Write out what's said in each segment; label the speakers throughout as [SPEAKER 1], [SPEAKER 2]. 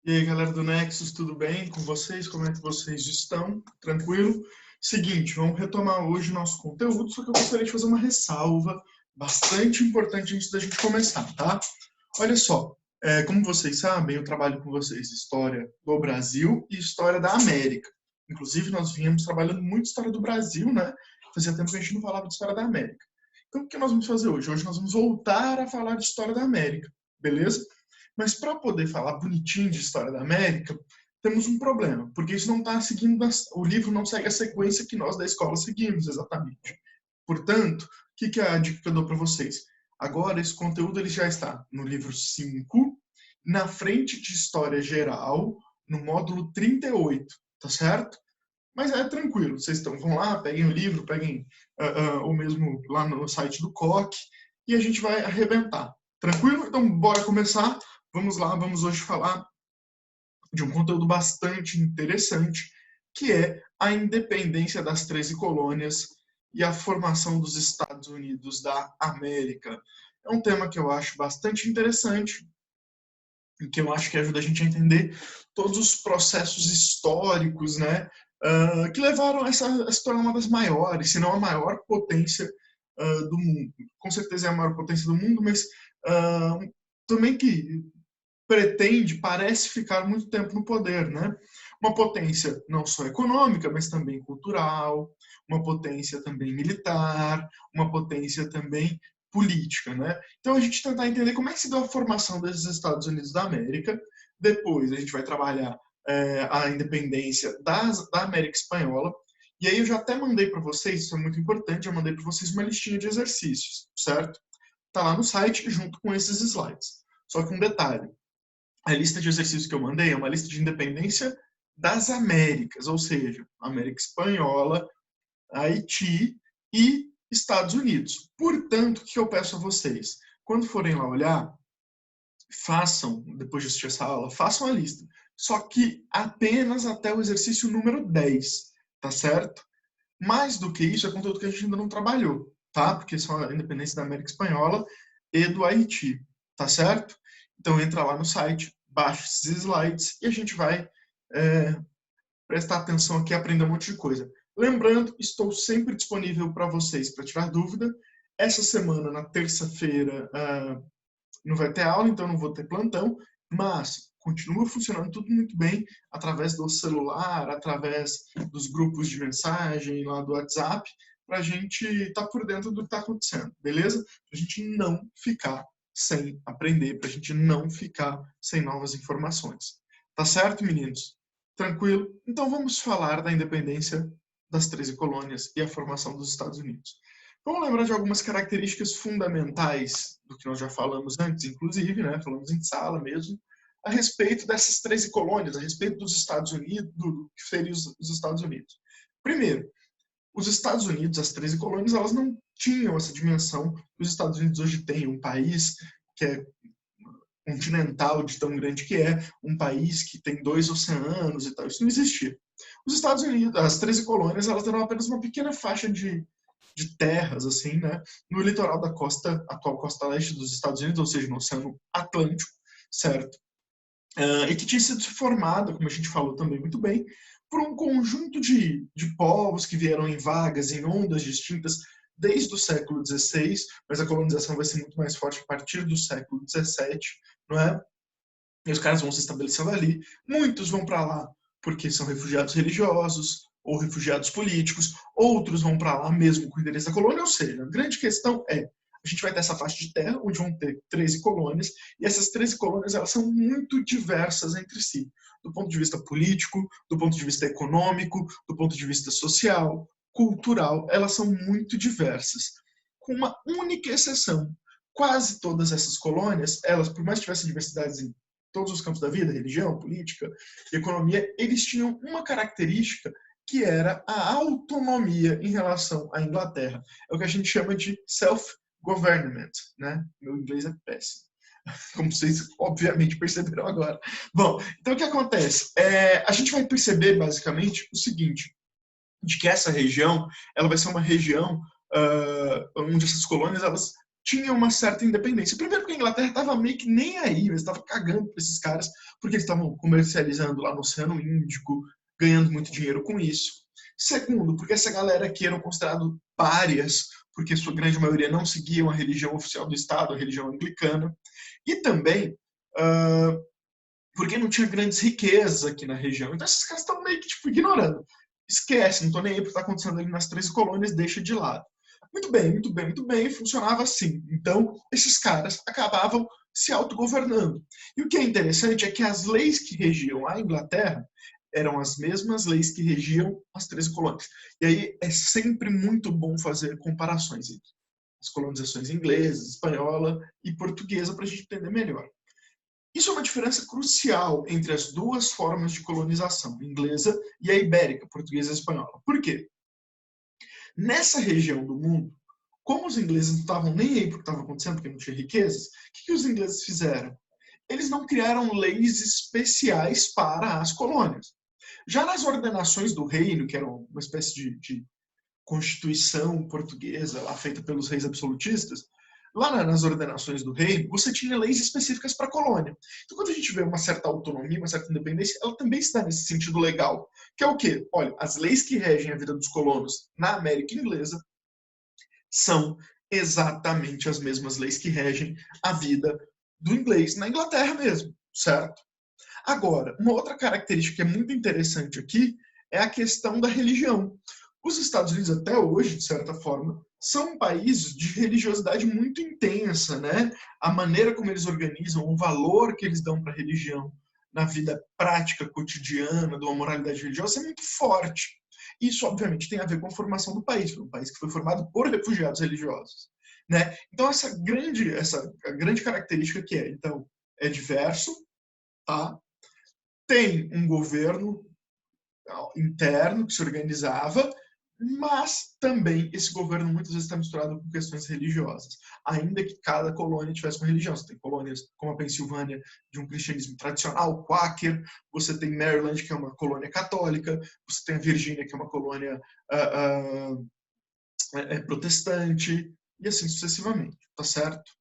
[SPEAKER 1] E aí, galera do Nexus, tudo bem com vocês? Como é que vocês estão? Tranquilo? Seguinte, vamos retomar hoje nosso conteúdo, só que eu gostaria de fazer uma ressalva bastante importante antes da gente começar, tá? Olha só, como vocês sabem, eu trabalho com vocês História do Brasil e História da América. Inclusive, nós vínhamos trabalhando muito História do Brasil, né? Fazia tempo que a gente não falava de História da América. Então, o que nós vamos fazer hoje? Hoje nós vamos voltar a falar de História da América, beleza? Mas para poder falar bonitinho de História da América, temos um problema, porque isso não está seguindo, o livro não segue a sequência que nós da escola seguimos exatamente. Portanto, o que é a dica que eu dou para vocês? Agora, esse conteúdo ele já está no livro 5, na frente de História Geral, no módulo 38, tá certo? Mas é tranquilo, vocês vão lá, peguem o livro, peguem ou mesmo lá no site do COC, e a gente vai arrebentar. Tranquilo? Então, bora começar. Vamos lá, vamos hoje falar de um conteúdo bastante interessante, que é a independência das 13 colônias e a formação dos Estados Unidos da América. É um tema que eu acho bastante interessante e que eu acho que ajuda a gente a entender todos os processos históricos, né, que levaram a se tornar uma das maiores, se não a maior potência do mundo. Com certeza é a maior potência do mundo, mas também que parece ficar muito tempo no poder, né? Uma potência não só econômica, mas também cultural, uma potência também militar, uma potência também política, né? Então a gente tentar entender como é que se deu a formação desses Estados Unidos da América. Depois a gente vai trabalhar a independência da América Espanhola. E aí eu já até mandei para vocês, isso é muito importante, eu mandei para vocês uma listinha de exercícios, certo? Tá lá no site junto com esses slides. Só que um detalhe, a lista de exercícios que eu mandei é uma lista de independência das Américas, ou seja, América Espanhola, Haiti e Estados Unidos. Portanto, o que eu peço a vocês? Quando forem lá olhar, façam, depois de assistir essa aula, façam a lista. Só que apenas até o exercício número 10, tá certo? Mais do que isso, é conteúdo que a gente ainda não trabalhou, tá? Porque são a independência da América Espanhola e do Haiti, tá certo? Então entra lá no site, baixa esses slides e a gente vai prestar atenção aqui e aprender um monte de coisa. Lembrando, estou sempre disponível para vocês para tirar dúvida. Essa semana, na terça-feira, não vai ter aula, então não vou ter plantão, mas continua funcionando tudo muito bem através do celular, através dos grupos de mensagem lá do WhatsApp, para a gente estar por dentro do que está acontecendo, beleza? Para a gente não ficar sem aprender, para a gente não ficar sem novas informações. Tá certo, meninos? Tranquilo? Então vamos falar da independência das 13 colônias e a formação dos Estados Unidos. Vamos lembrar de algumas características fundamentais do que nós já falamos antes, inclusive, né? Falamos em sala mesmo, a respeito dessas 13 colônias, a respeito dos Estados Unidos, do que seriam os Estados Unidos. Primeiro, os Estados Unidos, as 13 colônias, elas não tinham essa dimensão que os Estados Unidos hoje têm, um país que é continental de tão grande que é, um país que tem 2 oceanos e tal, isso não existia. Os Estados Unidos, as 13 colônias, elas eram apenas uma pequena faixa de terras, assim, né, no litoral da atual costa leste dos Estados Unidos, ou seja, no Oceano Atlântico, certo? E que tinha sido formada, como a gente falou também muito bem, por um conjunto de povos que vieram em vagas, em ondas distintas, desde o século XVI, mas a colonização vai ser muito mais forte a partir do século XVII, não é? E os caras vão se estabelecendo ali. Muitos vão para lá porque são refugiados religiosos ou refugiados políticos. Outros vão para lá mesmo com o interesse da colônia. Ou seja, a grande questão é, a gente vai ter essa faixa de terra onde vão ter 13 colônias e essas 13 colônias elas são muito diversas entre si. Do ponto de vista político, do ponto de vista econômico, do ponto de vista social, cultural, elas são muito diversas. Com uma única exceção. Quase todas essas colônias, elas, por mais que tivessem diversidades em todos os campos da vida, religião, política, economia, eles tinham uma característica que era a autonomia em relação à Inglaterra. É o que a gente chama de self-government, né? Meu inglês é péssimo, como vocês obviamente perceberam agora. Bom, então o que acontece? A gente vai perceber basicamente o seguinte, de que essa região, ela vai ser uma região onde essas colônias, elas tinha uma certa independência. Primeiro porque a Inglaterra estava meio que nem aí, eles estavam cagando para esses caras, porque eles estavam comercializando lá no Oceano Índico, ganhando muito dinheiro com isso. Segundo, porque essa galera aqui eram considerados párias, porque sua grande maioria não seguiam a religião oficial do Estado, a religião anglicana. E também porque não tinha grandes riquezas aqui na região. Então esses caras estão meio que tipo, ignorando. Esquece, não estou nem aí porque está acontecendo ali nas 13 colônias, deixa de lado. Muito bem, muito bem, muito bem, funcionava assim. Então, esses caras acabavam se autogovernando. E o que é interessante é que as leis que regiam a Inglaterra eram as mesmas leis que regiam as 13 colônias. E aí é sempre muito bom fazer comparações entre as colonizações inglesa, espanhola e portuguesa para a gente entender melhor. Isso é uma diferença crucial entre as duas formas de colonização, a inglesa e a ibérica, portuguesa e espanhola. Por quê? Nessa região do mundo, como os ingleses não estavam nem aí para o que estava acontecendo, porque não tinha riquezas, o que os ingleses fizeram? Eles não criaram leis especiais para as colônias. Já nas ordenações do reino, que eram uma espécie de constituição portuguesa lá feita pelos reis absolutistas, lá nas ordenações do reino, você tinha leis específicas para a colônia. Então, quando a gente vê uma certa autonomia, uma certa independência, ela também se dá nesse sentido legal, que é o quê? Olha, as leis que regem a vida dos colonos na América Inglesa são exatamente as mesmas leis que regem a vida do inglês na Inglaterra mesmo, certo? Agora, uma outra característica que é muito interessante aqui é a questão da religião. Os Estados Unidos, até hoje, de certa forma, são um país de religiosidade muito intensa, né? A maneira como eles organizam, o valor que eles dão para a religião na vida prática, cotidiana, de uma moralidade religiosa é muito forte. Isso, obviamente, tem a ver com a formação do país, um país que foi formado por refugiados religiosos, né? Então, essa grande característica que é, então, é diverso, tá? Tem um governo interno que se organizava, mas também esse governo muitas vezes está misturado com questões religiosas, ainda que cada colônia tivesse uma religião. Você tem colônias como a Pensilvânia de um cristianismo tradicional, quaker, você tem Maryland, que é uma colônia católica, você tem a Virgínia, que é uma colônia protestante, e assim sucessivamente, tá certo?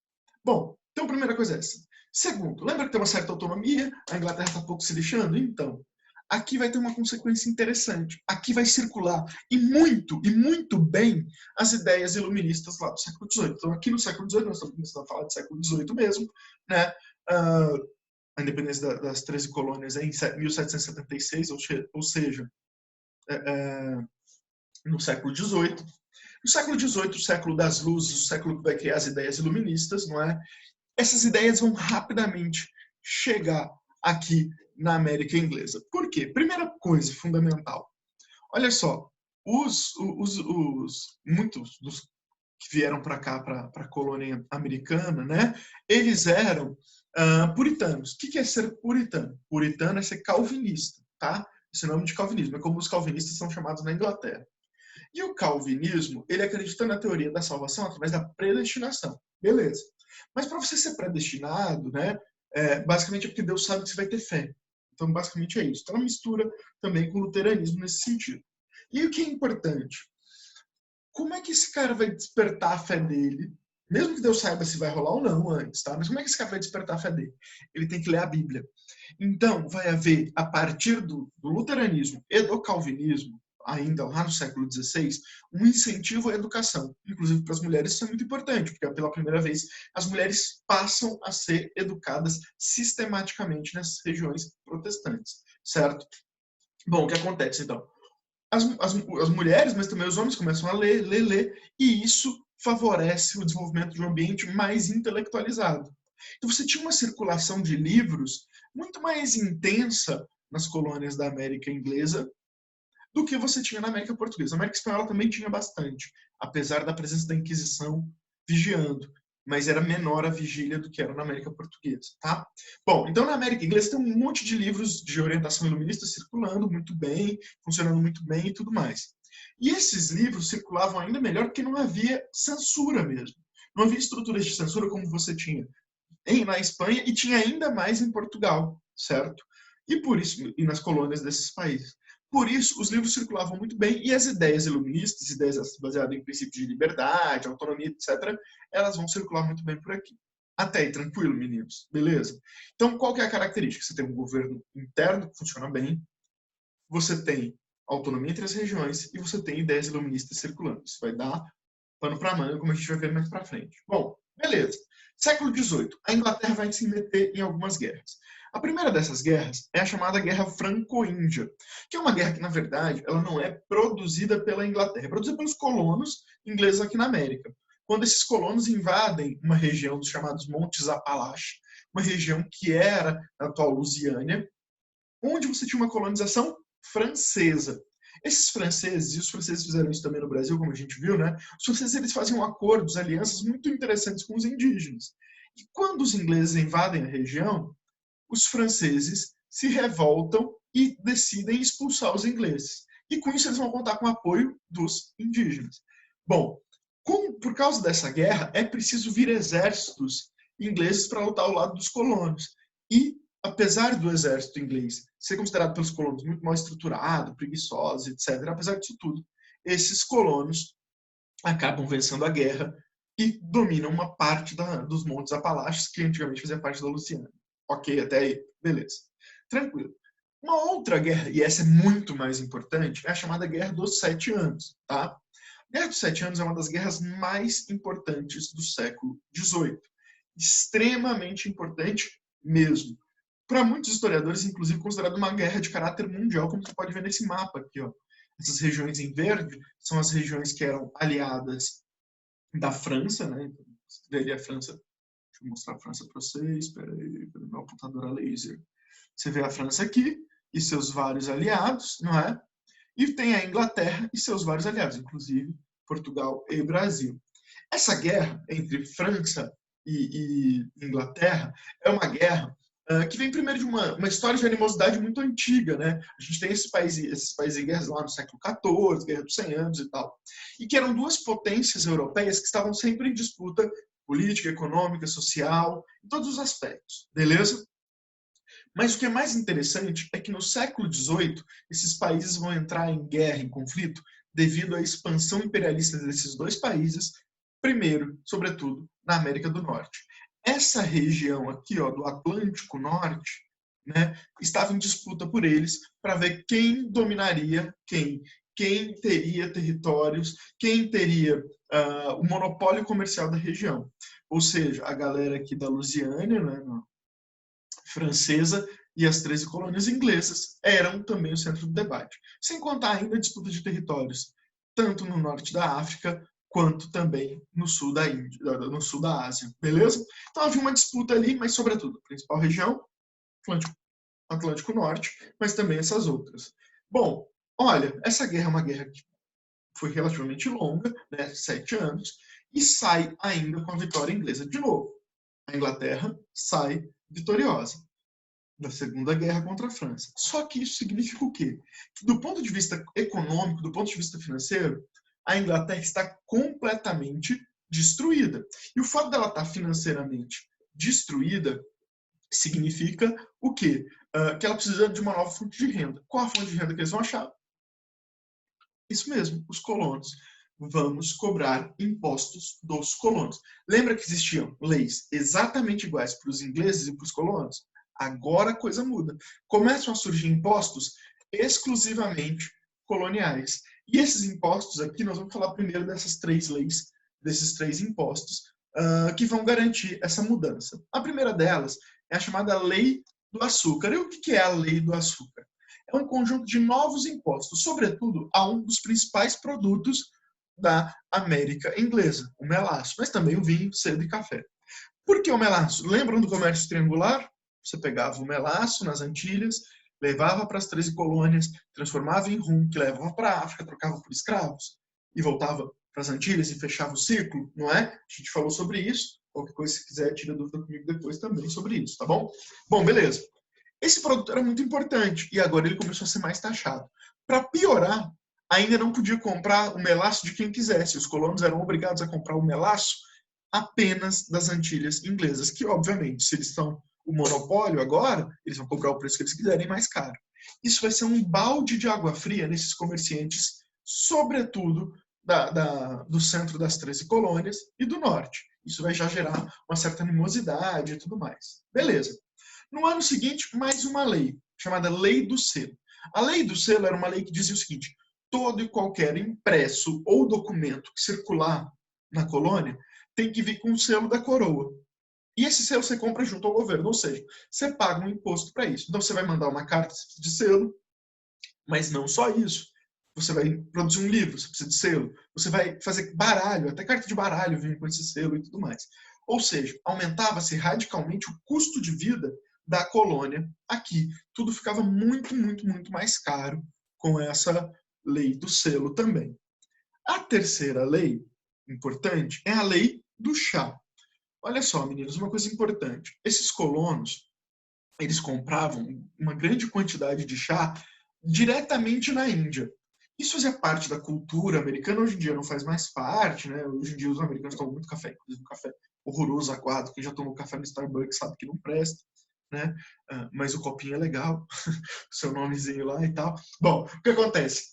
[SPEAKER 1] Bom, então a primeira coisa é essa. Segundo, lembra que tem uma certa autonomia, a Inglaterra está pouco se lixando? Então, aqui vai ter uma consequência interessante. Aqui vai circular, e muito bem, as ideias iluministas lá do século XVIII. Então, aqui no século XVIII, nós estamos começando a falar de século XVIII mesmo, né? A independência das 13 colônias é em 1776, ou seja, no século XVIII. No século XVIII, o século das luzes, o século que vai criar as ideias iluministas, não é? Essas ideias vão rapidamente chegar aqui na América Inglesa. Por quê? Primeira coisa fundamental. Olha só, muitos dos que vieram para cá, para a colônia americana, né? Eles eram puritanos. O que é ser puritano? Puritano é ser calvinista, tá? Esse é o nome de calvinismo. É como os calvinistas são chamados na Inglaterra. E o calvinismo, ele acredita na teoria da salvação através da predestinação. Beleza. Mas para você ser predestinado, né, basicamente é porque Deus sabe que você vai ter fé. Então, basicamente é isso. Então, mistura também com o luteranismo nesse sentido. E o que é importante? Como é que esse cara vai despertar a fé dele? Mesmo que Deus saiba se vai rolar ou não antes, tá? Mas como é que esse cara vai despertar a fé dele? Ele tem que ler a Bíblia. Então, vai haver, a partir do luteranismo e do calvinismo, ainda lá no século XVI, um incentivo à educação. Inclusive para as mulheres isso é muito importante, porque pela primeira vez as mulheres passam a ser educadas sistematicamente nessas regiões protestantes, certo? Bom, o que acontece então? As mulheres, mas também os homens começam a ler, e isso favorece o desenvolvimento de um ambiente mais intelectualizado. Então você tinha uma circulação de livros muito mais intensa nas colônias da América Inglesa do que você tinha na América Portuguesa. A América Espanhola também tinha bastante, apesar da presença da Inquisição vigiando, mas era menor a vigília do que era na América Portuguesa, tá? Bom, então na América Inglesa tem um monte de livros de orientação iluminista circulando muito bem, funcionando muito bem e tudo mais. E esses livros circulavam ainda melhor porque não havia censura mesmo. Não havia estruturas de censura como você tinha na Espanha e tinha ainda mais em Portugal, certo? E por isso, e nas colônias desses países. Por isso, os livros circulavam muito bem e as ideias iluministas, ideias baseadas em princípios de liberdade, autonomia, etc., elas vão circular muito bem por aqui. Até aí, tranquilo, meninos? Beleza? Então, qual que é a característica? Você tem um governo interno que funciona bem, você tem autonomia entre as regiões e você tem ideias iluministas circulando. Isso vai dar pano para manga, como a gente vai ver mais para frente. Bom, beleza. Século XVIII, a Inglaterra vai se meter em algumas guerras. A primeira dessas guerras é a chamada Guerra Franco-Índia, que é uma guerra que, na verdade, ela não é produzida pela Inglaterra, é produzida pelos colonos ingleses aqui na América. Quando esses colonos invadem uma região dos chamados Montes Apalache, uma região que era a atual Lusiânia, onde você tinha uma colonização francesa. Esses franceses, e os franceses fizeram isso também no Brasil, como a gente viu, né? Os franceses eles faziam acordos, alianças muito interessantes com os indígenas. E quando os ingleses invadem a região, os franceses se revoltam e decidem expulsar os ingleses. E com isso eles vão contar com o apoio dos indígenas. Bom, por causa dessa guerra, é preciso vir exércitos ingleses para lutar ao lado dos colonos. E, apesar do exército inglês ser considerado pelos colonos muito mal estruturado, preguiçoso, etc., apesar disso tudo, esses colonos acabam vencendo a guerra e dominam uma parte dos Montes Apalaches, que antigamente fazia parte da Lusiânia. Ok, até aí, beleza. Tranquilo. Uma outra guerra, e essa é muito mais importante, é a chamada Guerra dos 7 Anos. Tá? A Guerra dos 7 Anos é uma das guerras mais importantes do século XVIII. Extremamente importante mesmo. Para muitos historiadores, inclusive, considerada uma guerra de caráter mundial, como você pode ver nesse mapa aqui. Ó. Essas regiões em verde são as regiões que eram aliadas da França, né? Você vê ali a França. Deixa eu mostrar a França para vocês. Espera aí, cadê meu apontador a laser? Você vê a França aqui e seus vários aliados, não é? E tem a Inglaterra e seus vários aliados, inclusive Portugal e Brasil. Essa guerra entre França e Inglaterra é uma guerra que vem primeiro de uma história de animosidade muito antiga, né? A gente tem esses países em guerras lá no século XIV, Guerra dos 100 Anos e tal, e que eram duas potências europeias que estavam sempre em disputa política, econômica, social, em todos os aspectos, beleza? Mas o que é mais interessante é que no século XVIII, esses países vão entrar em guerra, em conflito, devido à expansão imperialista desses dois países, primeiro, sobretudo, na América do Norte. Essa região aqui, ó, do Atlântico Norte, né, estava em disputa por eles para ver quem dominaria quem teria territórios, quem teria o monopólio comercial da região. Ou seja, a galera aqui da Lusiânia, né, francesa, e as 13 colônias inglesas eram também o centro do debate. Sem contar ainda a disputa de territórios, tanto no norte da África, quanto também no sul da Índia, no sul da Ásia, beleza? Então havia uma disputa ali, mas sobretudo, a principal região, Atlântico Norte, mas também essas outras. Bom, olha, essa guerra é uma guerra que foi relativamente longa, né, 7 anos, e sai ainda com a vitória inglesa de novo. A Inglaterra sai vitoriosa da Segunda Guerra contra a França. Só que isso significa o quê? Que do ponto de vista econômico, do ponto de vista financeiro, a Inglaterra está completamente destruída. E o fato dela estar financeiramente destruída significa o quê? Que ela precisa de uma nova fonte de renda. Qual a fonte de renda que eles vão achar? Isso mesmo, os colonos. Vamos cobrar impostos dos colonos. Lembra que existiam leis exatamente iguais para os ingleses e para os colonos? Agora a coisa muda. Começam a surgir impostos exclusivamente coloniais. E esses impostos aqui, nós vamos falar primeiro dessas 3 leis, desses 3 impostos, que vão garantir essa mudança. A primeira delas é a chamada Lei do Açúcar. E o que é a Lei do Açúcar? É um conjunto de novos impostos, sobretudo a um dos principais produtos da América inglesa, o melaço, mas também o vinho, sebo e café. Por que o melaço? Lembram do comércio triangular? Você pegava o melaço nas Antilhas, levava para as 13 colônias, transformava em rum, que levava para a África, trocava por escravos, e voltava para as Antilhas e fechava o ciclo, não é? A gente falou sobre isso. Qualquer coisa, se quiser, tira dúvida comigo depois também sobre isso, tá bom? Bom, beleza. Esse produto era muito importante e agora ele começou a ser mais taxado. Para piorar, ainda não podia comprar o melaço de quem quisesse. Os colonos eram obrigados a comprar o melaço apenas das Antilhas inglesas, que obviamente, se eles são o monopólio agora, eles vão cobrar o preço que eles quiserem mais caro. Isso vai ser um balde de água fria nesses comerciantes, sobretudo do centro das 13 colônias e do norte. Isso vai já gerar uma certa animosidade e tudo mais. Beleza. No ano seguinte, mais uma lei, chamada Lei do Selo. A Lei do Selo era uma lei que dizia o seguinte: todo e qualquer impresso ou documento que circular na colônia tem que vir com o selo da coroa. E esse selo você compra junto ao governo, ou seja, você paga um imposto para isso. Então você vai mandar uma carta de selo, mas não só isso. Você vai produzir um livro, você precisa de selo. Você vai fazer baralho, até carta de baralho vem com esse selo e tudo mais. Ou seja, aumentava-se radicalmente o custo de vida da colônia aqui. Tudo ficava muito, muito, muito mais caro com essa lei do selo também. A terceira lei importante é a lei do chá. Olha só, meninos, uma coisa importante. Esses colonos, eles compravam uma grande quantidade de chá diretamente na Índia. Isso fazia parte da cultura americana, hoje em dia não faz mais parte, né? Hoje em dia os americanos tomam muito café, inclusive um café horroroso, aguado. Quem já tomou café no Starbucks sabe que não presta, né? Mas o copinho é legal, seu nomezinho lá e tal. Bom, o que acontece?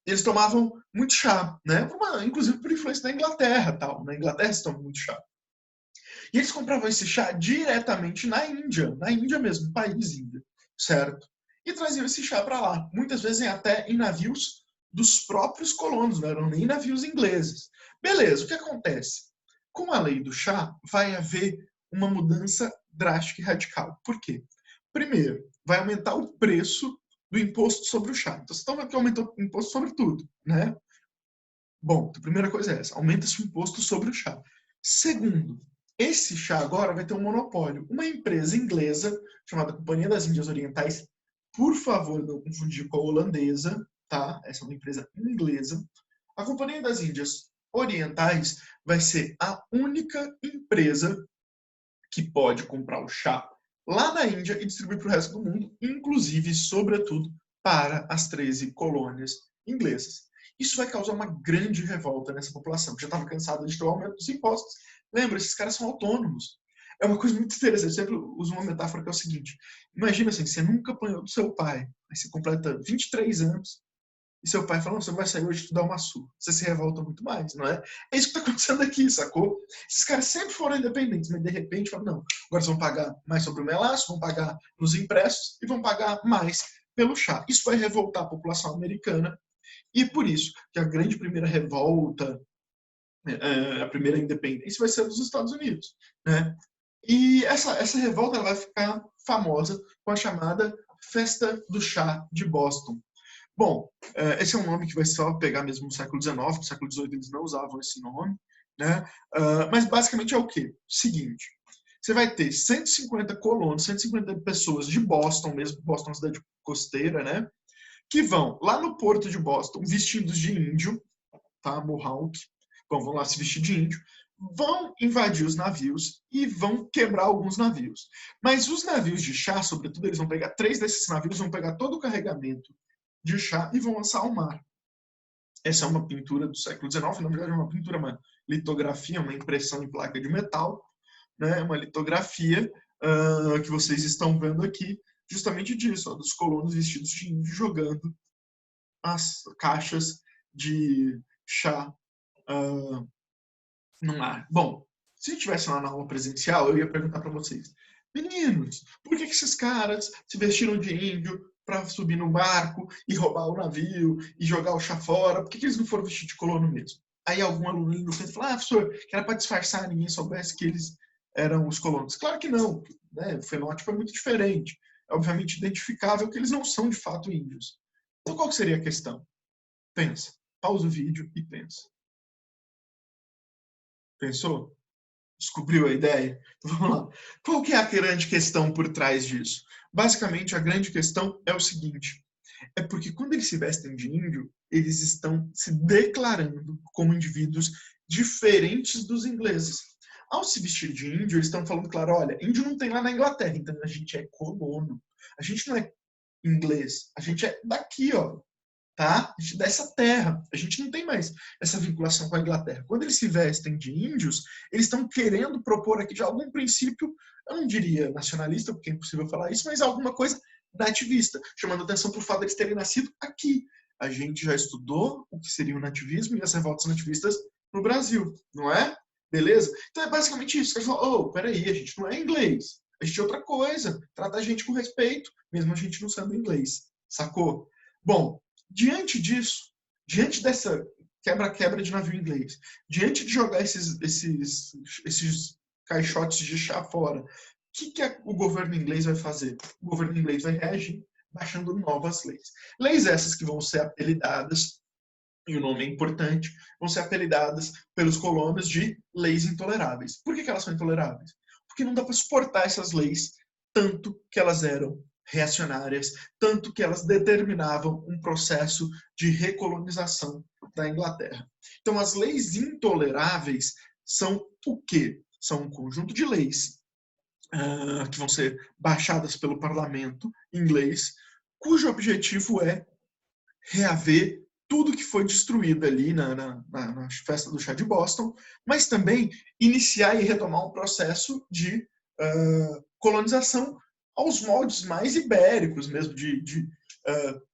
[SPEAKER 1] Eles tomavam muito chá, né? Inclusive por influência da Inglaterra, tal. Na Inglaterra se toma muito chá. E eles compravam esse chá diretamente na Índia mesmo, país Índia, certo? E traziam esse chá para lá, muitas vezes até em navios dos próprios colonos, não eram nem navios ingleses. Beleza, o que acontece? Com a lei do chá, vai haver uma mudança drástica e radical. Por quê? Primeiro, vai aumentar o preço do imposto sobre o chá. Então, você está vendo que aumentou o imposto sobre tudo, né? Bom, a primeira coisa é essa, aumenta-se o imposto sobre o chá. Segundo, esse chá agora vai ter um monopólio. Uma empresa inglesa, chamada Companhia das Índias Orientais, por favor, não confundir com a holandesa, tá? Essa é uma empresa inglesa. A Companhia das Índias Orientais vai ser a única empresa que pode comprar o chá lá na Índia e distribuir para o resto do mundo, inclusive, sobretudo, para as 13 colônias inglesas. Isso vai causar uma grande revolta nessa população, que já estava cansada de ter o aumento dos impostos. Lembra, esses caras são autônomos. É uma coisa muito interessante. Eu sempre uso uma metáfora que é o seguinte: imagina assim, você nunca apanhou do seu pai, aí você completa 23 anos, e seu pai fala: não, você vai sair hoje e te dar uma surra. Você se revolta muito mais, não é? É isso que está acontecendo aqui, sacou? Esses caras sempre foram independentes, mas de repente falam: não, agora eles vão pagar mais sobre o melaço, vão pagar nos impressos e vão pagar mais pelo chá. Isso vai revoltar a população americana, e por isso que a grande primeira revolta, a primeira independência vai ser dos Estados Unidos, né? E essa revolta ela vai ficar famosa com a chamada Festa do Chá de Boston. Bom, esse é um nome que vai só pegar mesmo no século XIX, no século XVIII eles não usavam esse nome, né? Mas basicamente é o quê? Seguinte, você vai ter 150 colonos, 150 pessoas de Boston mesmo, Boston é uma cidade costeira, né? Que vão lá no porto de Boston vestidos de índio, tá? Mohawk, vão lá se vestir de índio, vão invadir os navios e vão quebrar alguns navios. Mas os navios de chá, sobretudo, eles vão pegar 3 desses navios, vão pegar todo o carregamento de chá e vão lançar ao mar. Essa é uma pintura do século XIX, na verdade é uma pintura, uma litografia, uma impressão em placa de metal, né? Uma litografia que vocês estão vendo aqui, justamente disso, ó, dos colonos vestidos de índio jogando as caixas de chá no mar. Bom, se eu estivesse lá na aula presencial, eu ia perguntar para vocês: meninos, por que esses caras se vestiram de índio para subir no barco e roubar o navio e jogar o chá fora? Por que eles não foram vestidos de colono mesmo? Aí algum aluno no centro falou: professor, que era para disfarçar, ninguém soubesse que eles eram os colonos. Claro que não, né? O fenótipo é muito diferente. É obviamente identificável que eles não são de fato índios. Então qual seria a questão? Pensa. Pausa o vídeo e pensa. Pensou? Descobriu a ideia? Então, vamos lá. Qual que é a grande questão por trás disso? Basicamente, a grande questão é o seguinte: é porque quando eles se vestem de índio, eles estão se declarando como indivíduos diferentes dos ingleses. Ao se vestir de índio, eles estão falando, claro, olha, índio não tem lá na Inglaterra, então a gente é colono. A gente não é inglês, a gente é daqui, ó. Tá? Dessa terra. A gente não tem mais essa vinculação com a Inglaterra. Quando eles se vestem de índios, eles estão querendo propor aqui de algum princípio, eu não diria nacionalista, porque é impossível falar isso, mas alguma coisa nativista, chamando atenção para o fato de eles terem nascido aqui. A gente já estudou o que seria o nativismo e as revoltas nativistas no Brasil, não é? Beleza? Então é basicamente isso. Ele falou, peraí, a gente não é inglês. A gente é outra coisa. Trata a gente com respeito, mesmo a gente não sendo inglês. Sacou? Bom, diante disso, diante dessa quebra-quebra de navio inglês, diante de jogar esses caixotes de chá fora, o que o governo inglês vai fazer? O governo inglês vai reagir baixando novas leis. Leis essas que vão ser apelidadas, e o nome é importante, vão ser apelidadas pelos colonos de leis intoleráveis. Por que elas são intoleráveis? Porque não dá para suportar essas leis, tanto que elas eram reacionárias, tanto que elas determinavam um processo de recolonização da Inglaterra. Então, as leis intoleráveis são o quê? São um conjunto de leis que vão ser baixadas pelo parlamento inglês, cujo objetivo é reaver tudo que foi destruído ali na festa do chá de Boston, mas também iniciar e retomar um processo de colonização aos moldes mais ibéricos mesmo, de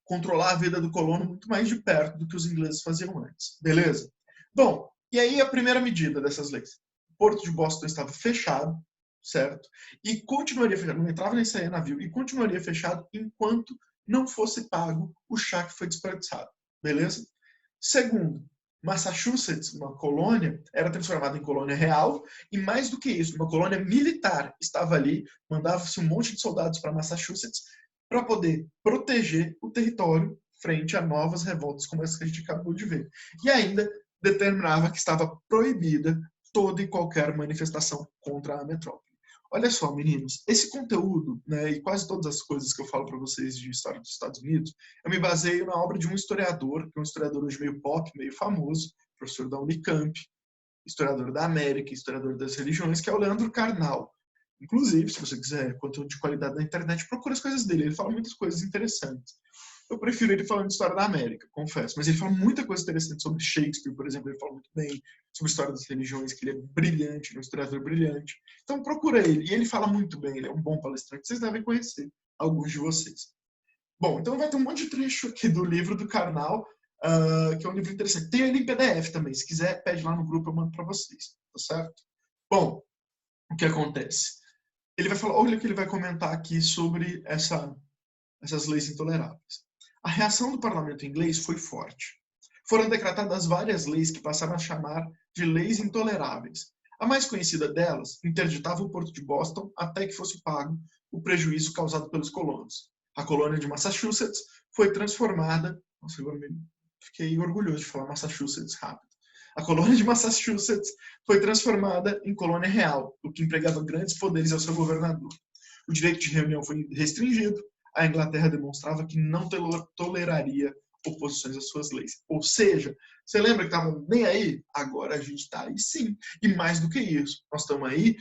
[SPEAKER 1] controlar a vida do colono muito mais de perto do que os ingleses faziam antes. Beleza? Bom, e aí a primeira medida dessas leis. O Porto de Boston estava fechado, certo? E continuaria fechado, não entrava nem saía navio, e continuaria fechado enquanto não fosse pago o chá que foi desperdiçado. Beleza? Segundo, Massachusetts, uma colônia, era transformada em colônia real, e mais do que isso, uma colônia militar estava ali, mandava-se um monte de soldados para Massachusetts para poder proteger o território frente a novas revoltas como essa que a gente acabou de ver. E ainda determinava que estava proibida toda e qualquer manifestação contra a metrópole. Olha só, meninos, esse conteúdo, né, e quase todas as coisas que eu falo para vocês de história dos Estados Unidos, eu me baseio na obra de um historiador, que é um historiador hoje meio pop, meio famoso, professor da Unicamp, historiador da América, historiador das religiões, que é o Leandro Carnal. Inclusive, se você quiser conteúdo de qualidade na internet, procura as coisas dele, ele fala muitas coisas interessantes. Eu prefiro ele falando de história da América, confesso. Mas ele fala muita coisa interessante sobre Shakespeare, por exemplo. Ele fala muito bem sobre a história das religiões, que ele é brilhante, um historiador brilhante. Então procura ele. E ele fala muito bem, ele é um bom palestrante. Vocês devem conhecer, alguns de vocês. Bom, então vai ter um monte de trecho aqui do livro do Karnal, que é um livro interessante. Tem ele em PDF também. Se quiser, pede lá no grupo, eu mando para vocês. Tá certo? Bom, o que acontece? Ele vai falar, olha o que ele vai comentar aqui sobre essas leis intoleráveis. A reação do parlamento inglês foi forte. Foram decretadas várias leis que passaram a chamar de leis intoleráveis. A mais conhecida delas interditava o Porto de Boston até que fosse pago o prejuízo causado pelos colonos. A colônia de Massachusetts foi transformada... Nossa, agora fiquei orgulhoso de falar Massachusetts rápido. A colônia de Massachusetts foi transformada em colônia real, o que empregava grandes poderes ao seu governador. O direito de reunião foi restringido. A Inglaterra demonstrava que não toleraria oposições às suas leis. Ou seja, você lembra que estavam nem aí? Agora a gente está aí sim. E mais do que isso, nós estamos aí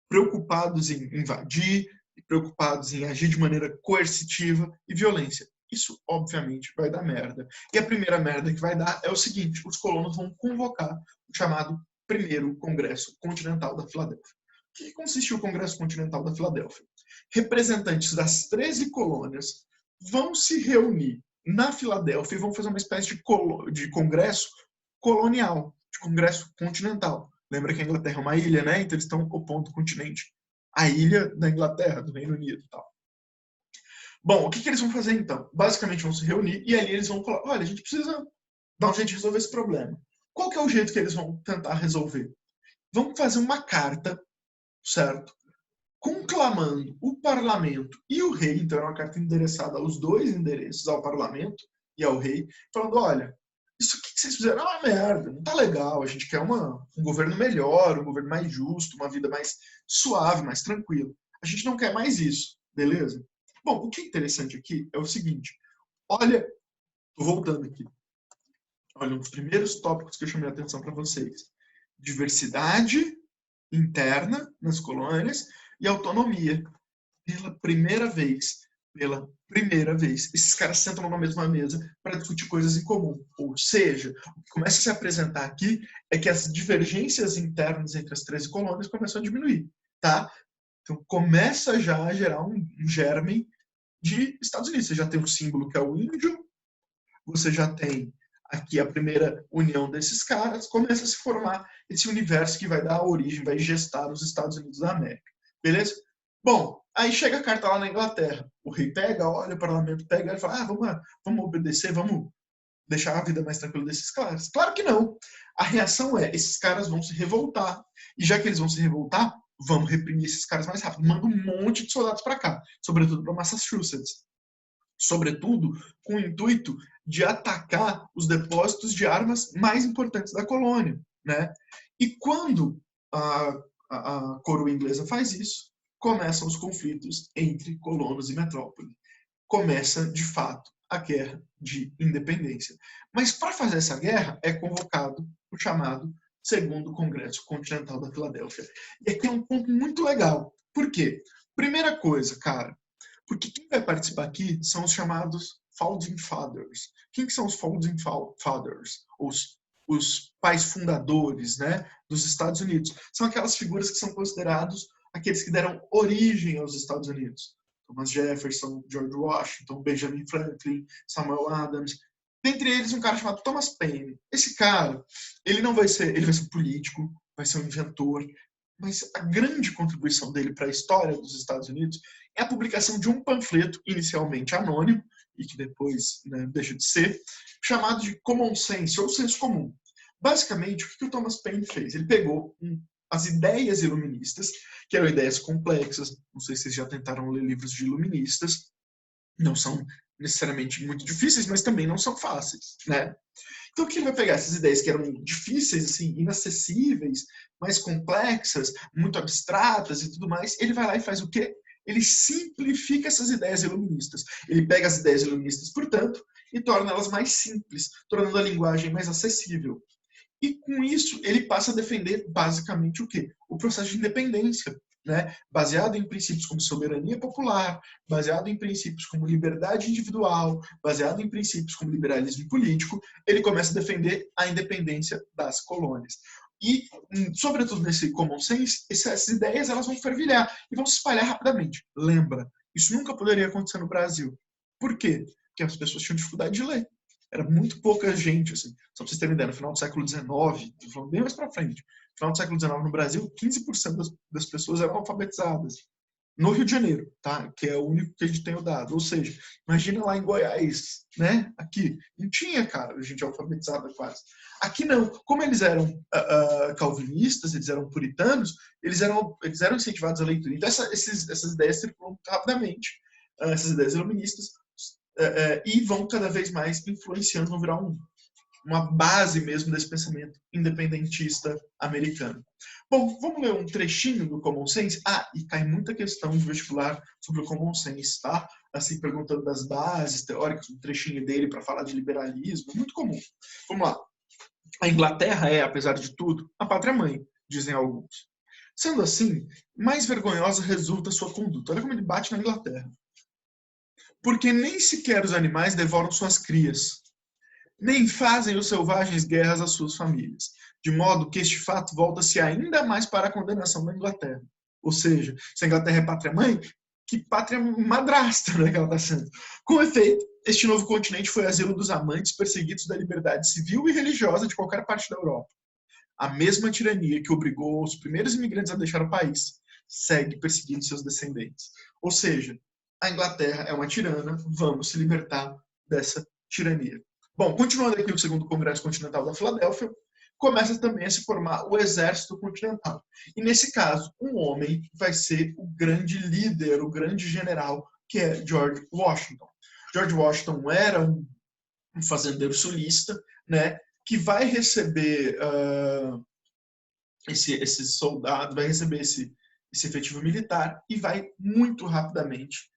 [SPEAKER 1] preocupados em invadir, preocupados em agir de maneira coercitiva e violência. Isso, obviamente, vai dar merda. E a primeira merda que vai dar é o seguinte, os colonos vão convocar o chamado Primeiro Congresso Continental da Filadélfia. O que consistiu o Congresso Continental da Filadélfia? Representantes das 13 colônias vão se reunir na Filadélfia e vão fazer uma espécie de congresso colonial, de congresso continental. Lembra que a Inglaterra é uma ilha, né? Então eles estão opondo o continente à ilha da Inglaterra, do Reino Unido e tal. Bom, o que eles vão fazer então? Basicamente vão se reunir e ali eles vão falar, olha, a gente precisa dar um jeito de resolver esse problema. Qual que é o jeito que eles vão tentar resolver? Vão fazer uma carta, certo? Conclamando o parlamento e o rei, então é uma carta endereçada aos dois endereços, ao parlamento e ao rei, falando, olha, isso que vocês fizeram é uma merda, não tá legal, a gente quer um governo melhor, um governo mais justo, uma vida mais suave, mais tranquila. A gente não quer mais isso, beleza? Bom, o que é interessante aqui é o seguinte, olha, tô voltando aqui, olha, um dos primeiros tópicos que eu chamei a atenção para vocês, diversidade interna nas colônias e autonomia. Pela primeira vez, esses caras sentam numa mesma mesa para discutir coisas em comum. Ou seja, o que começa a se apresentar aqui é que as divergências internas entre as 13 colônias começam a diminuir, tá? Então começa já a gerar um germe de Estados Unidos. Você já tem um símbolo que é o índio, você já tem aqui a primeira união desses caras, começa a se formar esse universo que vai dar origem, vai gestar os Estados Unidos da América. Beleza? Bom, aí chega a carta lá na Inglaterra. O rei pega, olha, o parlamento pega e fala, vamos obedecer, vamos deixar a vida mais tranquila desses caras. Claro que não. A reação é, esses caras vão se revoltar. E já que eles vão se revoltar, vamos reprimir esses caras mais rápido. Manda um monte de soldados para cá, sobretudo para Massachusetts. Sobretudo com o intuito de atacar os depósitos de armas mais importantes da colônia, né? E quando a coroa inglesa faz isso, começam os conflitos entre colonos e metrópole. Começa, de fato, a guerra de independência. Mas para fazer essa guerra é convocado o chamado Segundo Congresso Continental da Filadélfia. E aqui é um ponto muito legal. Por quê? Primeira coisa, cara, porque quem vai participar aqui são os chamados Founding Fathers. Quem que são os Founding Fathers? Os pais fundadores, né, dos Estados Unidos. São aquelas figuras que são considerados aqueles que deram origem aos Estados Unidos. Thomas Jefferson, George Washington, Benjamin Franklin, Samuel Adams. Dentre eles, um cara chamado Thomas Paine. Esse cara, ele vai ser um político, vai ser um inventor, mas a grande contribuição dele para a história dos Estados Unidos é a publicação de um panfleto, inicialmente anônimo, e que depois, né, deixa de ser, chamado de Common Sense, ou senso comum. Basicamente, o que o Thomas Paine fez? Ele pegou as ideias iluministas, que eram ideias complexas, não sei se vocês já tentaram ler livros de iluministas, não são necessariamente muito difíceis, mas também não são fáceis, né? Então, o que ele vai pegar? Essas ideias que eram difíceis, assim, inacessíveis, mais complexas, muito abstratas e tudo mais, ele vai lá e faz o quê? Ele simplifica essas ideias iluministas. Ele pega as ideias iluministas, portanto, e torna elas mais simples, tornando a linguagem mais acessível. E com isso, ele passa a defender basicamente o quê? O processo de independência, né? Baseado em princípios como soberania popular, baseado em princípios como liberdade individual, baseado em princípios como liberalismo político, ele começa a defender a independência das colônias. E, sobretudo nesse common sense, essas ideias elas vão fervilhar e vão se espalhar rapidamente. Lembra, isso nunca poderia acontecer no Brasil. Por quê? Porque as pessoas tinham dificuldade de ler. Era muito pouca gente, assim. Só para vocês terem ideia, no final do século XIX, estou falando bem mais para frente, no final do século XIX no Brasil, 15% das pessoas eram alfabetizadas. No Rio de Janeiro, tá? Que é o único que a gente tem o dado. Ou seja, imagina lá em Goiás, né? Aqui, não tinha, cara, gente alfabetizada quase. Aqui não. Como eles eram calvinistas, eles eram puritanos, eles eram incentivados à leitura. Então, essas ideias circulam muito rapidamente, essas ideias iluministas, e vão cada vez mais influenciando, vão virar uma base mesmo desse pensamento independentista americano. Bom, vamos ler um trechinho do Common Sense? E cai muita questão de vestibular sobre o Common Sense, tá? Assim, perguntando das bases teóricas, um trechinho dele para falar de liberalismo, muito comum. Vamos lá. A Inglaterra é, apesar de tudo, a pátria-mãe, dizem alguns. Sendo assim, mais vergonhosa resulta sua conduta. Olha como ele bate na Inglaterra. Porque nem sequer os animais devoram suas crias, nem fazem os selvagens guerras às suas famílias, de modo que este fato volta-se ainda mais para a condenação da Inglaterra. Ou seja, se a Inglaterra é pátria-mãe, que pátria madrasta, né, que ela está sendo. Com efeito, este novo continente foi asilo dos amantes perseguidos da liberdade civil e religiosa de qualquer parte da Europa. A mesma tirania que obrigou os primeiros imigrantes a deixar o país segue perseguindo seus descendentes. Ou seja, a Inglaterra é uma tirana, vamos se libertar dessa tirania. Bom, continuando aqui o Segundo Congresso Continental da Filadélfia, começa também a se formar o Exército Continental. E nesse caso, um homem vai ser o grande líder, o grande general, que é George Washington. George Washington era um fazendeiro sulista, né, que vai receber esse soldado, vai receber esse efetivo militar e vai muito rapidamente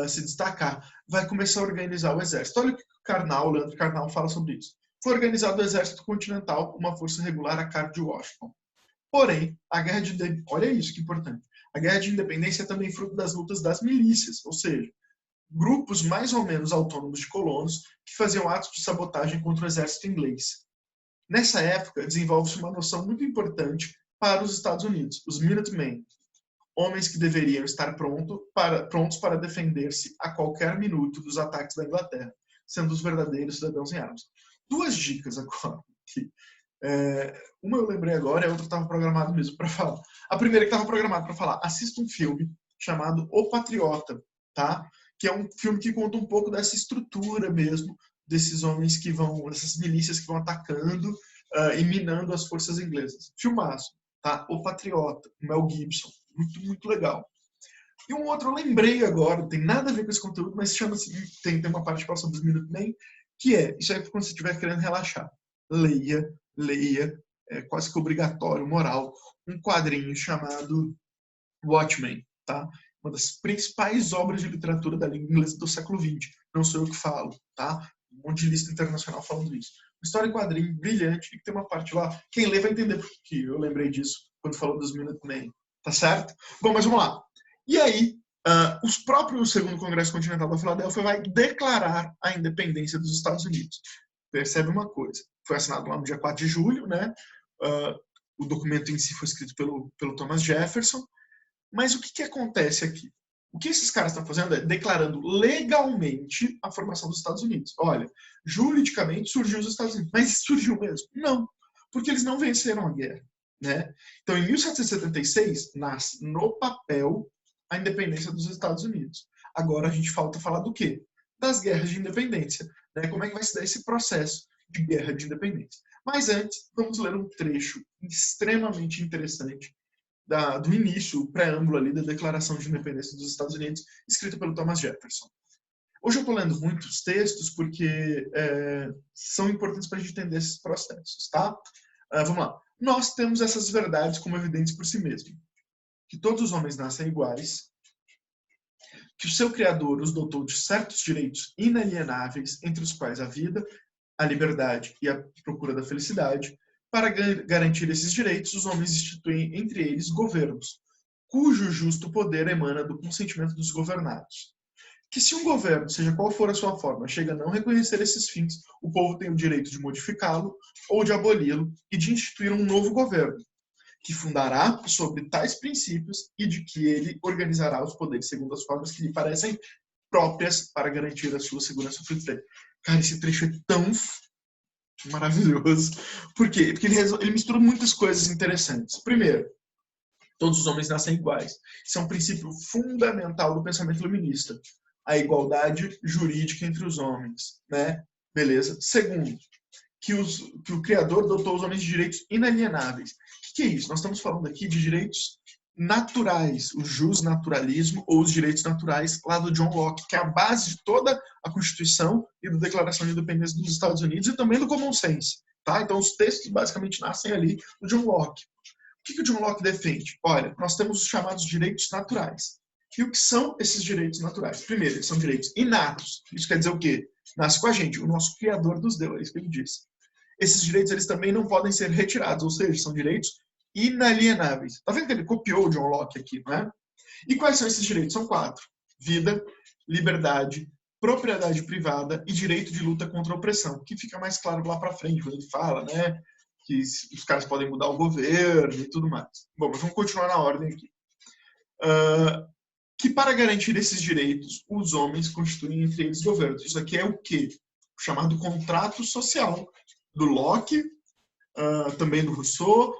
[SPEAKER 1] se destacar. Vai começar a organizar o exército. Olha o que o Leandro Carnal fala sobre isso. Foi organizado o Exército Continental, uma força regular a cargo de Washington. Porém, a guerra de... Olha isso, que importante. A guerra de independência é também fruto das lutas das milícias, ou seja, grupos mais ou menos autônomos de colonos que faziam atos de sabotagem contra o exército inglês. Nessa época, desenvolve-se uma noção muito importante para os Estados Unidos, os Minutemen. homens que deveriam estar prontos para defender-se a qualquer minuto dos ataques da Inglaterra, sendo os verdadeiros cidadãos em armas. Duas dicas agora. Uma eu lembrei agora e a outra estava programada mesmo para falar. A primeira que estava programada para falar, assista um filme chamado O Patriota, tá? Que é um filme que conta um pouco dessa estrutura mesmo, desses homens que vão, dessas milícias que vão atacando e minando as forças inglesas. Filmaço, tá? O Patriota, Mel Gibson. Muito, muito legal. E um outro eu lembrei agora, não tem nada a ver com esse conteúdo, mas chama-se, tem uma parte que fala sobre os Minutemen, que isso aí é quando você estiver querendo relaxar. Leia, é quase que obrigatório, moral, um quadrinho chamado Watchmen, tá? Uma das principais obras de literatura da língua inglesa do século XX. Não sou eu que falo, tá? Um monte de lista internacional falando isso. Uma história em quadrinho brilhante, e que tem uma parte lá, quem lê vai entender por que eu lembrei disso quando falou dos Minutemen. Tá certo? Bom, mas vamos lá. E aí, os próprios Segundo Congresso Continental da Filadélfia vai declarar a independência dos Estados Unidos. Percebe uma coisa. Foi assinado lá no dia 4 de julho, né? O documento em si foi escrito pelo Thomas Jefferson. Mas o que acontece aqui? O que esses caras estão fazendo é declarando legalmente a formação dos Estados Unidos. Olha, juridicamente surgiu os Estados Unidos. Mas surgiu mesmo? Não. Porque eles não venceram a guerra. Né? Então, em 1776, nasce no papel a independência dos Estados Unidos. Agora a gente falta falar do quê? Das guerras de independência. Né? Como é que vai se dar esse processo de guerra de independência? Mas antes, vamos ler um trecho extremamente interessante do início, o preâmbulo ali da Declaração de Independência dos Estados Unidos, escrita pelo Thomas Jefferson. Hoje eu estou lendo muitos textos porque são importantes para a gente entender esses processos, tá? Vamos lá. Nós temos essas verdades como evidentes por si mesmo. Que todos os homens nascem iguais, que o seu Criador os dotou de certos direitos inalienáveis, entre os quais a vida, a liberdade e a procura da felicidade. Para garantir esses direitos, os homens instituem entre eles governos, cujo justo poder emana do consentimento dos governados. Que se um governo, seja qual for a sua forma, chega a não reconhecer esses fins, o povo tem o direito de modificá-lo ou de aboli-lo e de instituir um novo governo, que fundará sobre tais princípios e de que ele organizará os poderes segundo as formas que lhe parecem próprias para garantir a sua segurança futura. Cara, esse trecho é tão maravilhoso. Por quê? Porque ele mistura muitas coisas interessantes. Primeiro, todos os homens nascem iguais. Isso é um princípio fundamental do pensamento iluminista. A igualdade jurídica entre os homens, né? Beleza. Segundo, que o Criador dotou os homens de direitos inalienáveis. O que é isso? Nós estamos falando aqui de direitos naturais, o justnaturalismo ou os direitos naturais lá do John Locke, que é a base de toda a Constituição e da Declaração de Independência dos Estados Unidos e também do Common Sense. Tá? Então, os textos basicamente nascem ali do John Locke. O que o John Locke defende? Olha, nós temos os chamados direitos naturais. E o que são esses direitos naturais? Primeiro, eles são direitos inatos. Isso quer dizer o quê? Nasce com a gente, o nosso Criador nos deu, é isso que ele diz. Esses direitos eles também não podem ser retirados, ou seja, são direitos inalienáveis. Tá vendo que ele copiou o John Locke aqui, não é? E quais são esses direitos? São 4. Vida, liberdade, propriedade privada e direito de luta contra a opressão, que fica mais claro lá para frente, quando ele fala, né, que os caras podem mudar o governo e tudo mais. Bom, mas vamos continuar na ordem aqui. Que para garantir esses direitos, os homens constituem entre eles governos. Isso aqui é o quê? O chamado contrato social do Locke, também do Rousseau,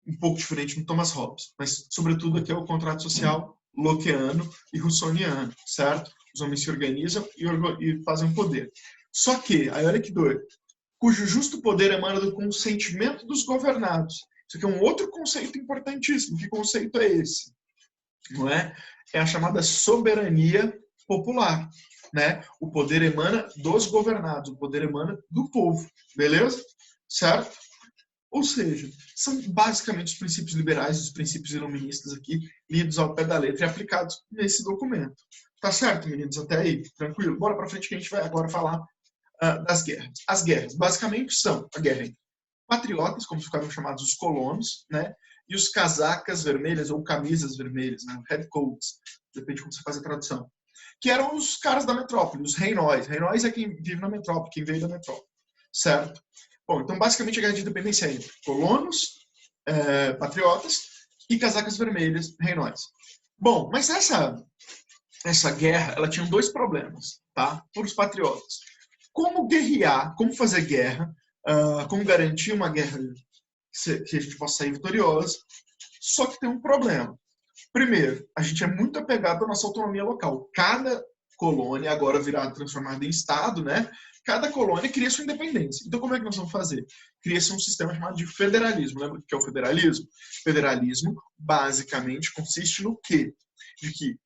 [SPEAKER 1] um pouco diferente no Thomas Hobbes, mas sobretudo aqui é o contrato social lockeano e russoniano, certo? Os homens se organizam e fazem poder. Só que, aí olha que doido, cujo justo poder emana do consentimento dos governados. Isso aqui é um outro conceito importantíssimo. Que conceito é esse? Não é? É a chamada soberania popular. Né? O poder emana dos governados, o poder emana do povo. Beleza? Certo? Ou seja, são basicamente os princípios liberais, os princípios iluministas aqui, lidos ao pé da letra e aplicados nesse documento. Tá certo, meninos? Até aí? Tranquilo? Bora para frente que a gente vai agora falar das guerras. As guerras, basicamente, são a guerra entre patriotas, como ficaram chamados os colonos, né? E os casacas vermelhas ou camisas vermelhas, né? Redcoats, depende de como você faz a tradução. Que eram os caras da metrópole, os reinóis. Reinóis é quem vive na metrópole, quem veio da metrópole. Certo? Bom, então basicamente a guerra de independência é entre colonos, patriotas e casacas vermelhas, reinóis. Bom, mas essa guerra, ela tinha dois problemas, tá? Para os patriotas. Como guerrear, como fazer guerra, como garantir uma guerra que a gente possa sair vitoriosa. Só que tem um problema. Primeiro, a gente é muito apegado à nossa autonomia local. Cada colônia, agora virada, transformada em Estado, né? Cada colônia cria sua independência. Então, como é que nós vamos fazer? Cria-se um sistema chamado de federalismo. Lembra o que é o federalismo? Federalismo, basicamente, consiste no quê? De que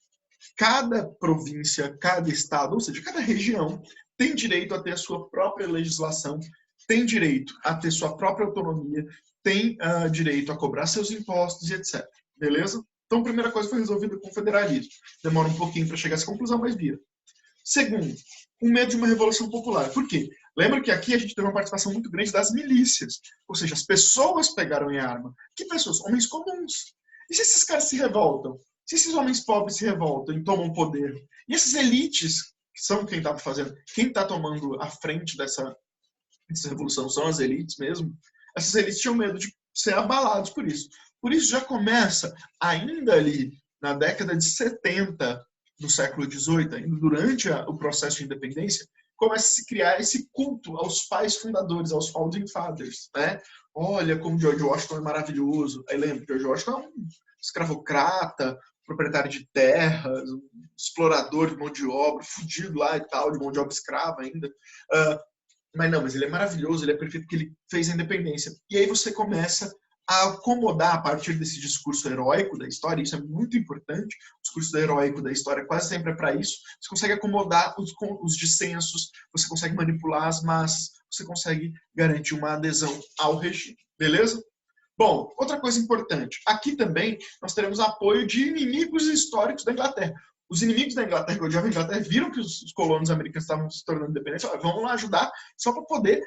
[SPEAKER 1] cada província, cada estado, ou seja, cada região, tem direito a ter a sua própria legislação, tem direito a ter sua própria autonomia, tem direito a cobrar seus impostos e etc. Beleza? Então, a primeira coisa foi resolvida com o federalismo. Demora um pouquinho para chegar a essa conclusão, mas vira. Segundo, o medo de uma revolução popular. Por quê? Lembra que aqui a gente teve uma participação muito grande das milícias. Ou seja, as pessoas pegaram em arma. Que pessoas? Homens comuns. E se esses caras se revoltam? Se esses homens pobres se revoltam e tomam poder? E essas elites, que são quem está fazendo, quem está tomando a frente dessa revolução são as elites mesmo, essas elites tinham medo de ser abalados por isso. Por isso já começa, ainda ali na década de 70 do século XVIII, ainda durante o processo de independência, começa a se criar esse culto aos pais fundadores, aos founding fathers, né? Olha como George Washington é maravilhoso. Aí lembra, George Washington é um escravocrata, proprietário de terras, um explorador de mão de obra, fudido lá e tal, de mão de obra escrava ainda. Mas ele é maravilhoso, ele é perfeito porque ele fez a independência. E aí você começa a acomodar a partir desse discurso heróico da história, isso é muito importante, o discurso heróico da história quase sempre é para isso, você consegue acomodar os dissensos, você consegue manipular as massas, você consegue garantir uma adesão ao regime, beleza? Bom, outra coisa importante, aqui também nós teremos apoio de inimigos históricos da Inglaterra. Os inimigos da Inglaterra, que odiavam a Inglaterra, viram que os colonos americanos estavam se tornando independentes, vamos lá ajudar só para poder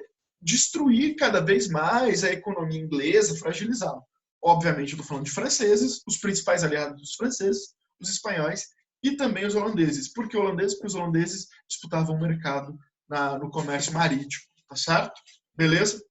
[SPEAKER 1] destruir cada vez mais a economia inglesa, fragilizá-la. Obviamente, eu estou falando de franceses, os principais aliados dos franceses, os espanhóis e também os holandeses. Por que holandeses? Porque os holandeses disputavam o mercado no comércio marítimo, tá certo? Beleza?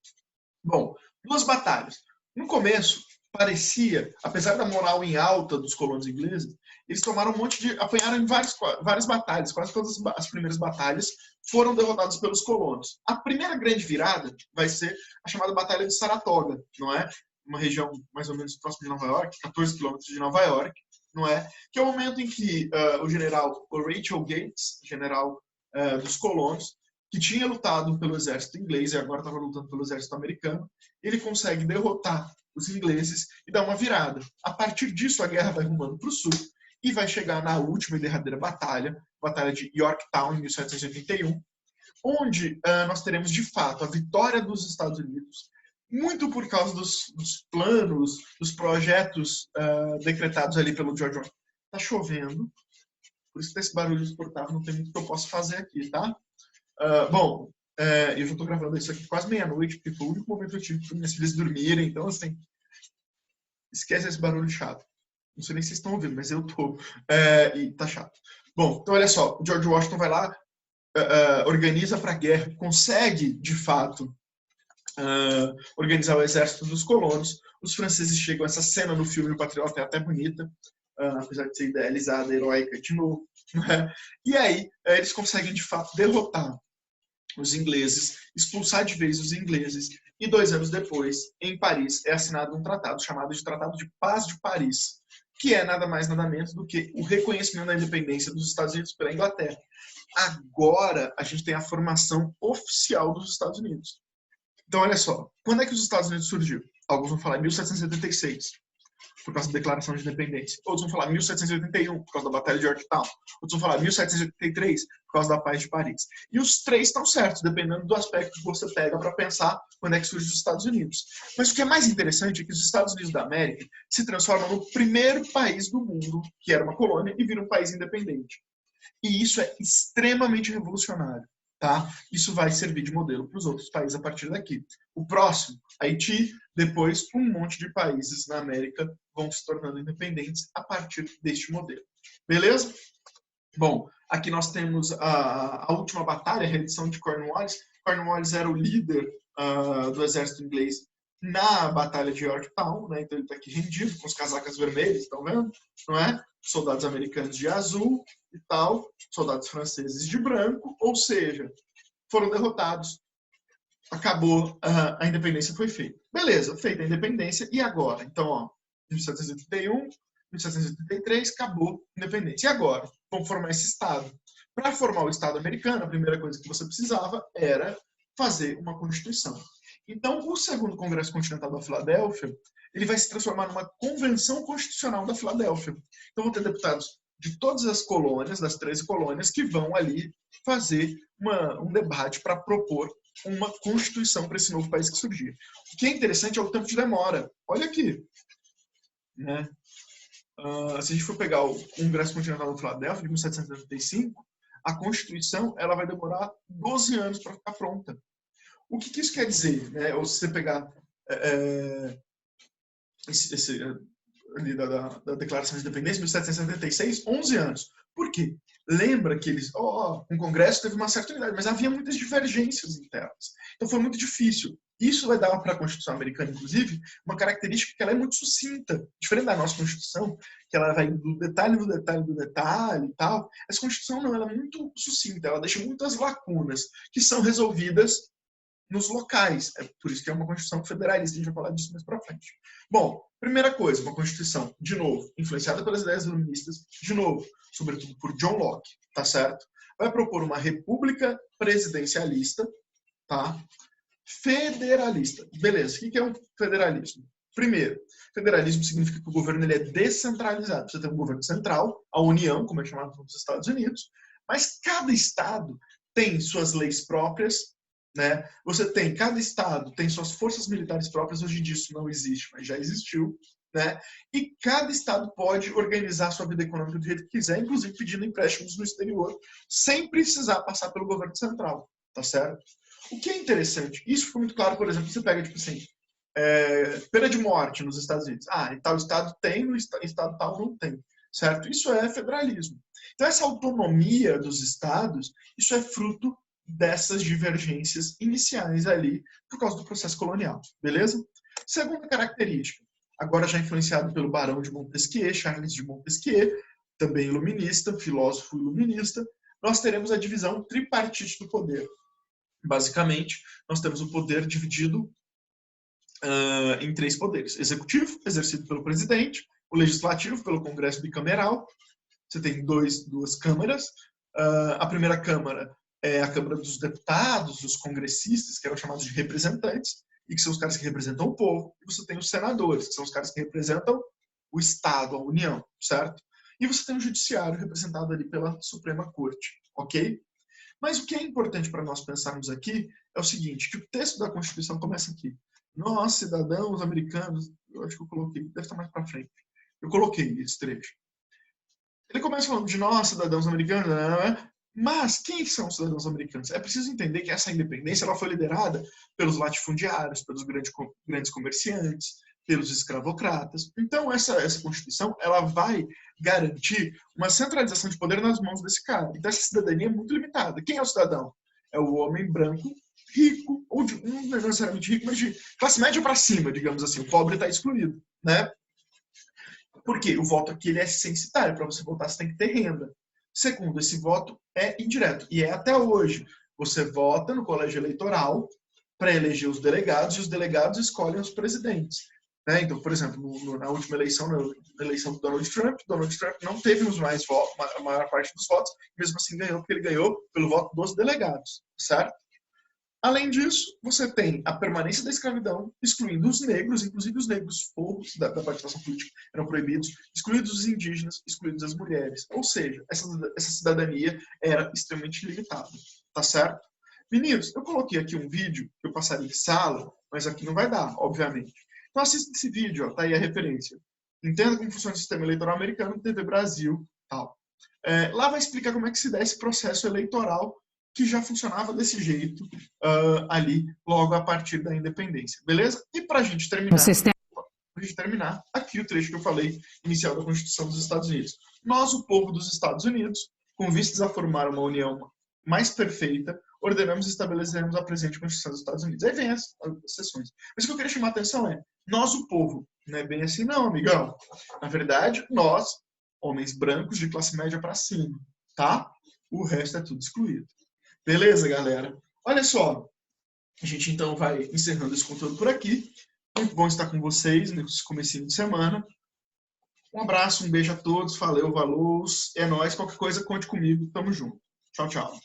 [SPEAKER 1] Bom, duas batalhas. No começo, parecia, apesar da moral em alta dos colonos ingleses, eles tomaram um monte de... apanharam em várias batalhas, quase todas as primeiras batalhas foram derrotadas pelos colonos. A primeira grande virada vai ser a chamada Batalha de Saratoga, não é? Uma região mais ou menos próxima de Nova York, 14 quilômetros de Nova York, não é? Que é o momento em que o general Horatio Gates, general dos colonos, que tinha lutado pelo exército inglês e agora estava lutando pelo exército americano, ele consegue derrotar os ingleses e dar uma virada. A partir disso, a guerra vai rumando para o sul e vai chegar na última e derradeira batalha, Batalha de Yorktown, em 1781, onde nós teremos, de fato, a vitória dos Estados Unidos, muito por causa dos planos, dos projetos decretados ali pelo George Washington. Está chovendo, por isso que esse barulho insuportável, não tem muito que eu possa fazer aqui, tá? Bom, eu já estou gravando isso aqui quase meia-noite, porque foi o único momento que eu tive para minhas filhas dormirem, então, assim, esquece esse barulho chato. Não sei nem se vocês estão ouvindo, mas eu tô. E tá chato. Bom, então olha só, o George Washington vai lá, organiza para a guerra, consegue, de fato, organizar o exército dos colonos. Os franceses chegam, essa cena no filme O Patriota é até bonita, apesar de ser idealizada, heróica de novo. Né? E aí, eles conseguem, de fato, derrotar os ingleses, expulsar de vez os ingleses, e 2 anos depois, em Paris, é assinado um tratado chamado de Tratado de Paz de Paris, que é nada mais nada menos do que o reconhecimento da independência dos Estados Unidos pela Inglaterra. Agora a gente tem a formação oficial dos Estados Unidos. Então, olha só, quando é que os Estados Unidos surgiu? Alguns vão falar em 1776, por causa da Declaração de Independência. Outros vão falar 1781, por causa da Batalha de Yorktown. Outros vão falar 1783, por causa da Paz de Paris. E os três estão certos, dependendo do aspecto que você pega para pensar quando é que surge os Estados Unidos. Mas o que é mais interessante é que os Estados Unidos da América se transformam no primeiro país do mundo, que era uma colônia, e vira um país independente. E isso é extremamente revolucionário. Tá? Isso vai servir de modelo para os outros países a partir daqui. O próximo, Haiti, depois um monte de países na América vão se tornando independentes a partir deste modelo. Beleza? Bom, aqui nós temos a última batalha, a reedição de Cornwallis. Cornwallis era o líder do exército inglês na Batalha de Yorktown, né? Então ele está aqui rendido com os casacas vermelhas, estão vendo? Não é? soldados americanos de azul e tal, soldados franceses de branco, ou seja, foram derrotados, acabou, a independência foi feita. Beleza, feita a independência, e agora? Então, ó, 1781, 1783, acabou a independência. E agora? Vamos formar esse Estado. Para formar o Estado americano, a primeira coisa que você precisava era fazer uma Constituição. Então, o segundo Congresso Continental da Filadélfia, ele vai se transformar numa Convenção Constitucional da Filadélfia. Então, vão ter deputados de todas as colônias, das 13 colônias, que vão ali fazer um debate para propor uma Constituição para esse novo país que surgia. O que é interessante é o tempo de demora. Olha aqui. Né? Se a gente for pegar o Congresso Continental da Filadélfia, de 1775, a Constituição ela vai demorar 12 anos para ficar pronta. O que isso quer dizer? Né? Ou se você pegar ali da Declaração de Independência, 1776, 11 anos. Por quê? Lembra que eles, o Congresso teve uma certa unidade, mas havia muitas divergências internas. Então foi muito difícil. Isso vai dar para a Constituição americana, inclusive, uma característica que ela é muito sucinta. Diferente da nossa Constituição, que ela vai do detalhe do detalhe do detalhe e tal. Essa Constituição não, ela é muito sucinta. Ela deixa muitas lacunas que são resolvidas nos locais. É por isso que é uma Constituição federalista. A gente vai falar disso mais para frente. Bom, primeira coisa, uma Constituição, de novo, influenciada pelas ideias iluministas, de novo, sobretudo por John Locke, tá certo? Vai propor uma república presidencialista, tá? Federalista. Beleza, o que é um federalismo? Primeiro, federalismo significa que o governo ele é descentralizado. Você tem um governo central, a União, como é chamado nos Estados Unidos, mas cada estado tem suas leis próprias, né? Cada estado tem suas forças militares próprias. Hoje em dia isso não existe, mas já existiu, né? E cada estado pode organizar sua vida econômica do jeito que quiser, inclusive pedindo empréstimos no exterior, sem precisar passar pelo governo central, tá certo? O que é interessante, isso ficou muito claro, por exemplo, você pega, tipo assim, pena de morte nos Estados Unidos. Em tal estado tem, no estado tal não tem, certo? Isso é federalismo. Então, essa autonomia dos estados, isso é fruto dessas divergências iniciais ali, por causa do processo colonial, beleza? Segunda característica, agora já influenciado pelo Barão de Montesquieu, Charles de Montesquieu, também iluminista, filósofo iluminista, nós teremos a divisão tripartite do poder. Basicamente, nós temos o poder dividido em 3 poderes. Executivo, exercido pelo presidente, o legislativo, pelo Congresso bicameral. Você tem duas câmaras. A primeira câmara é a Câmara dos Deputados, dos congressistas, que eram chamados de representantes, e que são os caras que representam o povo. E você tem os senadores, que são os caras que representam o Estado, a União, certo? E você tem o judiciário representado ali pela Suprema Corte, ok? Mas o que é importante para nós pensarmos aqui é o seguinte, que o texto da Constituição começa aqui. Nós, cidadãos americanos, eu acho que eu coloquei, deve estar mais para frente. Eu coloquei esse trecho. Ele começa falando de nós, cidadãos americanos, mas quem são os cidadãos americanos? É preciso entender que essa independência ela foi liderada pelos latifundiários, pelos grandes comerciantes, pelos escravocratas. Então, essa Constituição ela vai garantir uma centralização de poder nas mãos desse cara. Então, essa cidadania é muito limitada. Quem é o cidadão? É o homem branco, rico, ou não necessariamente rico, mas de classe média para cima, digamos assim. O pobre está excluído, né? Por quê? O voto aqui ele é censitário. Para você votar, você tem que ter renda. Segundo, esse voto é indireto. E é até hoje. Você vota no colégio eleitoral para eleger os delegados, e os delegados escolhem os presidentes. Né? Então, por exemplo, na última eleição, na eleição do Donald Trump não teve os mais votos, a maior parte dos votos, mesmo assim ganhou, porque ele ganhou pelo voto dos delegados, certo? Além disso, você tem a permanência da escravidão, excluindo os negros, inclusive os negros poucos da participação política eram proibidos, excluídos os indígenas, excluídos as mulheres. Ou seja, essa cidadania era extremamente limitada, tá certo? Meninos, eu coloquei aqui um vídeo que eu passaria em sala, mas aqui não vai dar, obviamente. Então assista esse vídeo, ó, tá aí a referência. Entenda como funciona o sistema eleitoral americano, TV Brasil, tal. Lá vai explicar como é que se dá esse processo eleitoral que já funcionava desse jeito ali, logo a partir da independência, beleza? E para a gente terminar, aqui o trecho que eu falei, inicial da Constituição dos Estados Unidos. Nós, o povo dos Estados Unidos, com vistas a formar uma união mais perfeita, ordenamos e estabelecemos a presente Constituição dos Estados Unidos. Aí vem as seções. Mas o que eu queria chamar a atenção é, nós, o povo, não é bem assim não, amigão. Na verdade, nós, homens brancos de classe média para cima, tá? O resto é tudo excluído. Beleza, galera? Olha só, a gente então vai encerrando esse conteúdo por aqui. Muito bom estar com vocês nesse comecinho de semana. Um abraço, um beijo a todos, valeu, valor, é nóis, qualquer coisa conte comigo, tamo junto. Tchau, tchau.